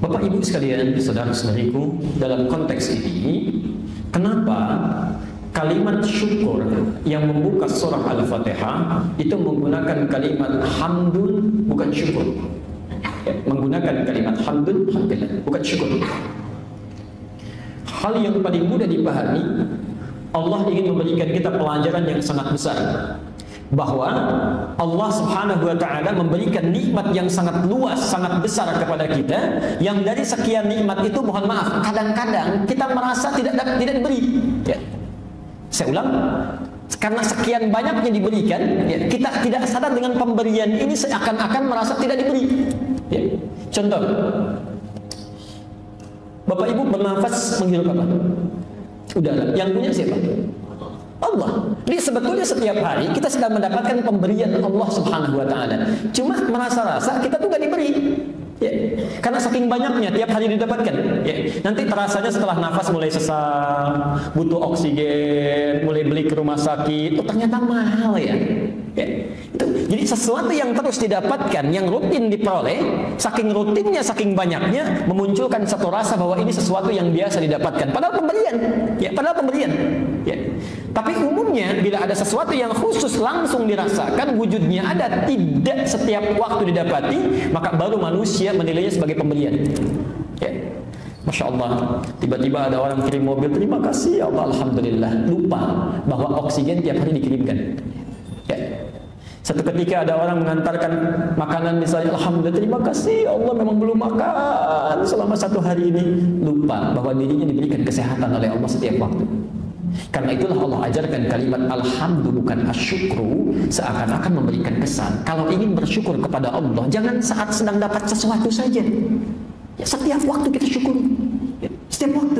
Bapak Ibu sekalian, saudara-saudariku, dalam konteks ini, kenapa kalimat syukur yang membuka surah Al-Fatihah itu menggunakan kalimat hamdun, bukan syukur. Menggunakan kalimat hamdun, hamdulillah, bukan syukur. Hal yang paling mudah dipahami, Allah ingin memberikan kita pelajaran yang sangat besar, bahwa Allah Subhanahu wa ta'ala memberikan nikmat yang sangat luas, sangat besar kepada kita, yang dari sekian nikmat itu, mohon maaf, kadang-kadang kita merasa tidak diberi. Ya. Saya ulang, karena sekian banyaknya diberikan, ya, kita tidak sadar dengan pemberian ini seakan-akan merasa tidak diberi. Ya. Contoh, Bapak Ibu bernafas menghirup apa? Udara. Yang punya siapa? Allah. Jadi sebetulnya setiap hari kita sedang mendapatkan pemberian Allah Subhanahu wa ta'ala. Cuma merasa-rasa kita tuh gak diberi. Ya. Karena saking banyaknya tiap hari didapatkan. Ya. Nanti terasanya setelah nafas mulai sesak, butuh oksigen, mulai beli ke rumah sakit, oh ternyata mahal ya. Ya. Itu. Jadi sesuatu yang terus didapatkan, yang rutin diperoleh, saking rutinnya, saking banyaknya, memunculkan satu rasa bahwa ini sesuatu yang biasa didapatkan. Padahal pemberian. Ya, padahal pemberian. Ya. Tapi umumnya bila ada sesuatu yang khusus langsung dirasakan, wujudnya ada, tidak setiap waktu didapati, maka baru manusia menilainya sebagai pemberian. Ya. Masya Allah, tiba-tiba ada orang kirim mobil, terima kasih ya Allah, alhamdulillah, lupa bahwa oksigen tiap hari dikirimkan. Ya. Satu ketika ada orang mengantarkan makanan, misalnya, alhamdulillah, terima kasih ya Allah, memang belum makan selama 1 hari ini, lupa bahwa dirinya diberikan kesehatan oleh Allah setiap waktu. Karena itulah Allah ajarkan kalimat alhamdulillah, bukan asyukru, seakan-akan memberikan kesan. Kalau ingin bersyukur kepada Allah, jangan saat sedang dapat sesuatu saja. Ya, setiap waktu kita syukur. Ya, setiap waktu.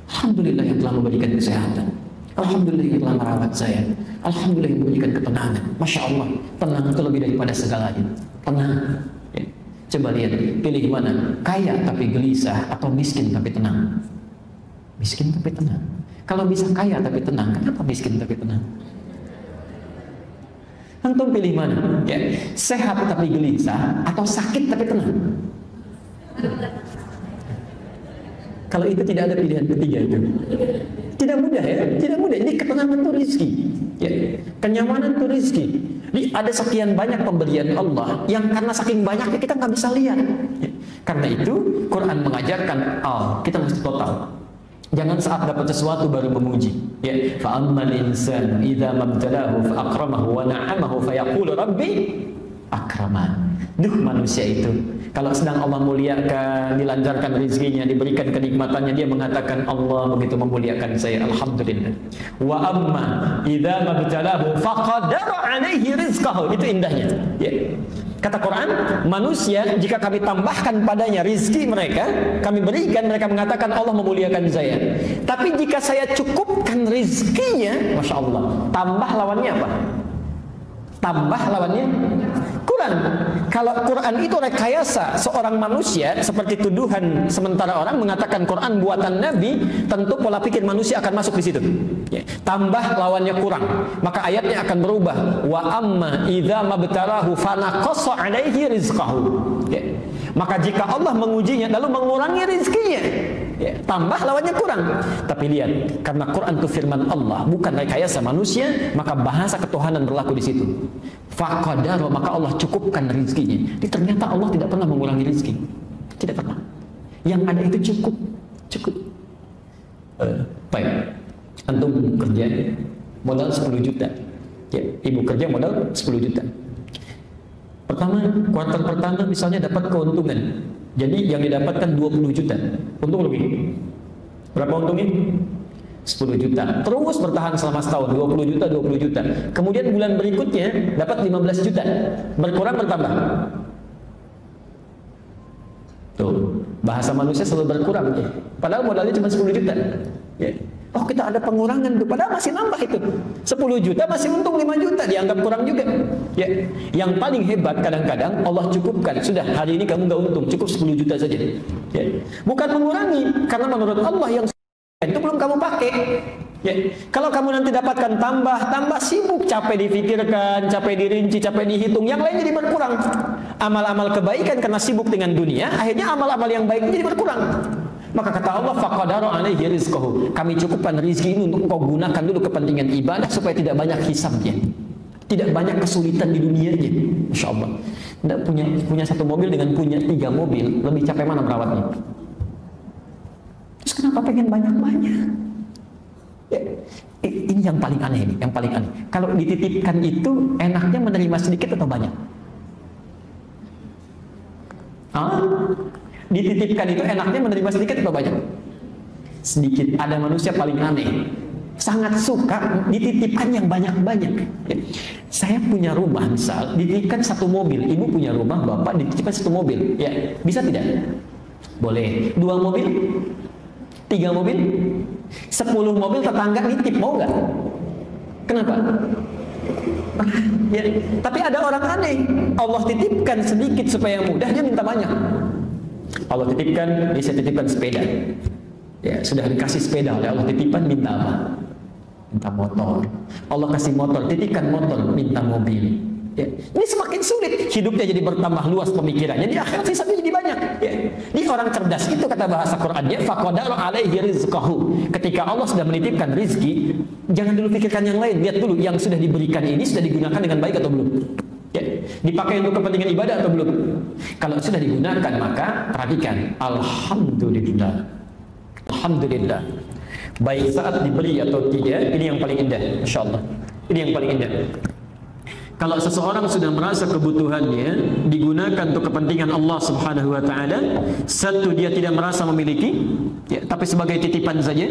Alhamdulillah yang telah memberikan kesehatan. Alhamdulillah yang telah merawat saya. Alhamdulillah yang memberikan ketenangan. Masya Allah, tenang itu lebih daripada segalanya. Tenang. Ya. Coba lihat, pilih mana? Kaya tapi gelisah atau miskin tapi tenang? Miskin tapi tenang. Kalau bisa kaya tapi tenang, kenapa miskin tapi tenang? Antum pilih mana? Ya, sehat tapi gelisah atau sakit tapi tenang? Kalau itu tidak ada pilihan ketiga itu. Tidak mudah ya, tidak mudah. Ini ketenangan itu rezeki. Ya, kenyamanan itu rezeki. Jadi ada sekian banyak pemberian Allah yang karena saking banyaknya kita nggak bisa lihat. Ya. Karena itu Quran mengajarkan, kita mesti total. Jangan saat dapat sesuatu baru memuji. Ya, fa ammal insanu idza mabtalahu fa akramahu wa na'amahu fa yaqulu rabbi akraman. Duh, manusia itu kalau sedang Allah muliakan, dilancarkan rezekinya, diberikan kenikmatannya, dia mengatakan Allah begitu memuliakan saya, alhamdulillah. Wa amma idza mabtalahu faqadara alaihi rizqahu. Itu indahnya. Ya. Kata Quran, manusia jika kami tambahkan padanya rizki mereka, kami berikan, mereka mengatakan Allah memuliakan saya. Tapi jika saya cukupkan rizkinya, Masya Allah, tambah lawannya apa? Tambah lawannya kurang. Kalau Quran itu rekayasa seorang manusia, seperti tuduhan sementara orang mengatakan Quran buatan Nabi, tentu pola pikir manusia akan masuk di situ. Ya. Tambah lawannya kurang, maka ayatnya akan berubah. Wa amma idza mabtalahu fanaqassa alaihi rizqahu. Ya. Maka jika Allah mengujinya lalu mengurangi rizkinya, ya, tambah lawannya kurang. Tapi lihat, karena Quran itu firman Allah, bukan rekayasa manusia, maka bahasa ketuhanan berlaku di situ. Faqadara, maka Allah cukupkan rizkinya. Jadi ternyata Allah tidak pernah mengurangi rizki. Tidak pernah. Yang ada itu cukup. Cukup. Baik. Antum kerja modal 10 juta. Ya, ibu kerja modal 10 juta. Pertama, kuartal pertama misalnya dapat keuntungan. Jadi yang didapatkan 20 juta. Untung lebih. Berapa untungnya? 10 juta. Terus bertahan selama setahun, 20 juta, 20 juta. Kemudian bulan berikutnya dapat 15 juta. Berkurang bertambah. Tuh, bahasa manusia selalu berkurang ya. Padahal modalnya cuma 10 juta. Ya. Oh, kita ada pengurangan tuh. Padahal masih nambah itu. 10 juta masih untung 5 juta, dianggap kurang juga. Ya. Yang paling hebat kadang-kadang Allah cukupkan. Sudah, hari ini kamu nggak untung, cukup 10 juta saja. Ya. Bukan mengurangi, karena menurut Allah yang itu belum kamu pakai. Ya. Kalau kamu nanti dapatkan tambah sibuk, capek difikirkan, capek dirinci, capek dihitung, yang lain jadi berkurang. Amal-amal kebaikan karena sibuk dengan dunia, akhirnya amal-amal yang baik jadi berkurang. Maka kata Allah, faqadara alaihi rizqahu. Kami cukupkan rezeki ini untuk engkau gunakan dulu kepentingan ibadah supaya tidak banyak hisabnya. Tidak banyak kesulitan di dunianya. Masya Allah. Tidak punya satu mobil dengan punya 3 mobil, lebih capek mana merawatnya? Terus kenapa pengen banyak-banyak? Ya, ini yang paling aneh ini, yang paling aneh. Kalau dititipkan itu enaknya menerima sedikit atau banyak? Dititipkan itu enaknya menerima sedikit atau banyak? Sedikit. Ada manusia paling aneh, sangat suka dititipkan yang banyak-banyak. Saya punya rumah, misal dititipkan 1 mobil, ibu punya rumah, bapak dititipkan 1 mobil, ya bisa tidak? Boleh. 2 mobil, 3 mobil, 10 mobil tetangga nitip, mau nggak? Kenapa? Ya, tapi ada orang aneh, Allah titipkan sedikit supaya mudah, dia minta banyak. Allah titipkan, dia titipkan sepeda. Ya, sudah dikasih sepeda oleh Allah, titipan minta apa? Minta motor. Allah kasih motor, titipkan motor, minta mobil. Ya. Ini semakin sulit, hidupnya jadi bertambah luas pemikirannya, di akhirat hisabnya jadi banyak. Ya. Ini orang cerdas, itu kata bahasa Qur'annya, faqadara alaihi rizqahu. Ketika Allah sudah menitipkan rizki, jangan dulu pikirkan yang lain, lihat dulu yang sudah diberikan ini sudah digunakan dengan baik atau belum. Ya. Dipakai untuk kepentingan ibadah atau belum. Kalau sudah digunakan, maka perhatikan, alhamdulillah, alhamdulillah. Baik saat diberi atau tidak, ini yang paling indah, Masya Allah. Ini yang paling indah. Kalau seseorang sudah merasa kebutuhannya digunakan untuk kepentingan Allah Subhanahu wa taala, satu dia tidak merasa memiliki, ya, tapi sebagai titipan saja.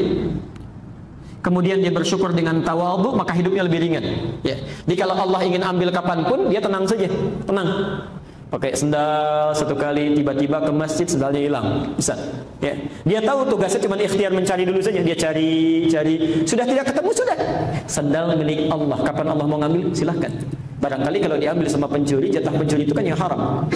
Kemudian dia bersyukur dengan tawadhu, maka hidupnya lebih ringan. Ya. Jadi kalau Allah ingin ambil kapanpun, dia tenang saja, tenang. Pakai sendal 1 kali, tiba-tiba ke masjid sendalnya hilang, bisa. Ya. Dia tahu tugasnya cuma ikhtiar mencari dulu saja, dia cari, sudah tidak ketemu sudah. Sendal milik Allah, kapan Allah mau ngambil silahkan. Barangkali kalau diambil sama pencuri, jatah pencuri itu kan yang haram.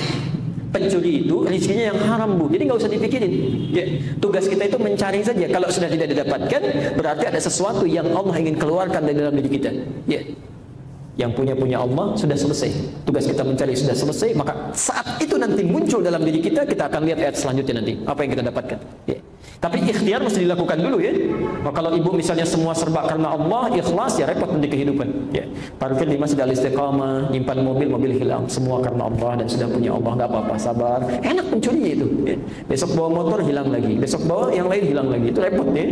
Pencuri itu rezekinya yang haram, Bu. Jadi nggak usah dipikirin. Ya, tugas kita itu mencari saja. Kalau sudah tidak didapatkan, berarti ada sesuatu yang Allah ingin keluarkan dari dalam diri kita. Ya. Yang punya Allah sudah selesai. Tugas kita mencari sudah selesai, maka saat itu nanti muncul dalam diri kita, kita akan lihat ayat selanjutnya nanti apa yang kita dapatkan. Ya. Tapi ikhtiar mesti dilakukan dulu ya. Maka kalau ibu misalnya semua serba karena Allah, ikhlas, ya repot nanti kehidupan. Ya. Parkir di masjid al-istiqamah, nyimpan mobil hilang, semua karena Allah dan sudah punya Allah, nggak apa-apa, sabar. Enak pencurinya itu. Ya. Besok bawa motor hilang lagi, besok bawa yang lain hilang lagi, itu repot ya.